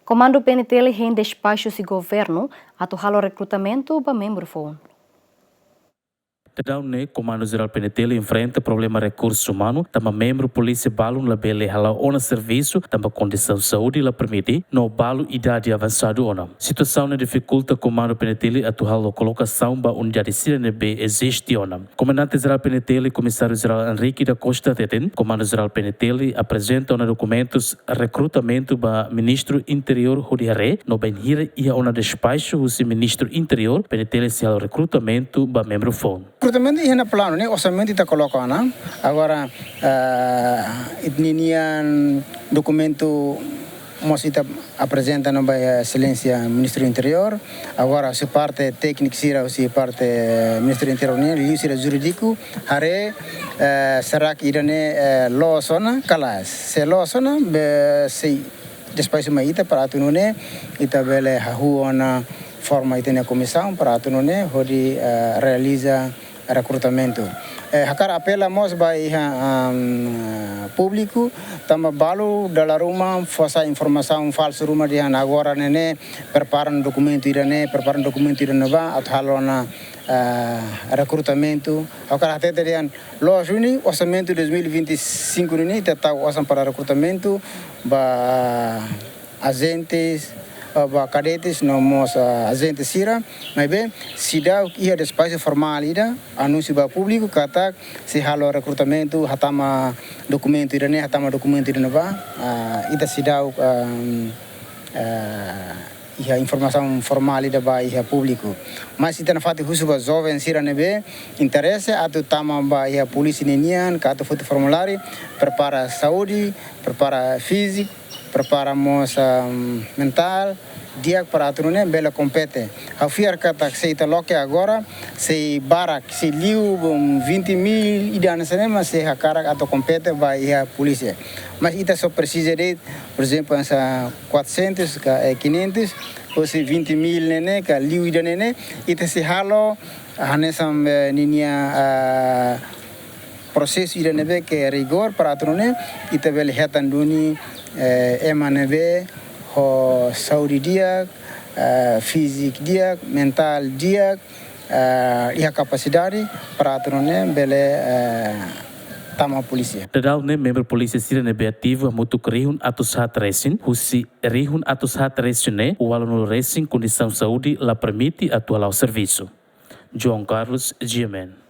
Comando PNTL em despachos de governo atual recrutamento para membro FON. Tadau ne Comando Geral PNTL enfrenta problema recursos humanos, também membro polícia balun la bele hala ona serviço, também condição saúde la permite, no balo idade avançado ona. Situação ne dificulta Comando PNTL atual a colocação ba unidade CNB existe ona. Comandante Geral PNTL, Comissário Geral Henrique da Costa Teten, Comando Geral PNTL apresenta ona documentos recrutamento ba Ministro Interior Hodiare, no benhira ia ona despacho o Ministro Interior PNTL se ao recrutamento ba membro FON. Recrutamento é na plano, né? Orçamento está colocando, agora etnian documento mostra apresenta na excelência Ministro do Interior, agora se parte técnica se parte Ministro do Interior né, liu se jurídico, hare será que irane law sona kalas, se law sona se despacho maita para tu né, ita bele hahuana forma ita na comissão para tu né, hodi realiza recrutamento. Hakar apela mos by público, tama balu dalam rumah fosa informação falsa rumah dia agora nene preparam documento irane ba atau halona recrutamento. Hakar até terian lo juni orçamento 2025 ini tetap orçam para recrutamento ba agentes ba cadetes nomos agente sira mas bem se dá ia despacho formal ida anúncio ba público kata se halo recrutamento hatama documento irane ba ida se dá ia informação formal ida ba ia público mas se tem fato husu ba jovem sira nebe interesse atu tama ba ia polícia nenian kata foto formulário prepara saúde prepara físico preparamos mental dia para turune bela compete a fiar kata se ita loke agora se barak se liu 20.000 idan cinema se hakara atau compete vai a polícia mas ita só precisa de por exemplo essa 400 500 ou se 20.000 nene ka liu idan nene ita se halo hanesam ninia processo idan nebe que rigor para turune ita bela hetan duni emanebe ho saúde dia físico dia mental dia ia capacidade para tornar bele tama polícia. Tadau ne membro polícia sira ne beativo muito rihun atus hat racing, husi rihun atus hat racing ne o aluno racing condição saúde la permite atuar ao serviço. João Carlos Giamen.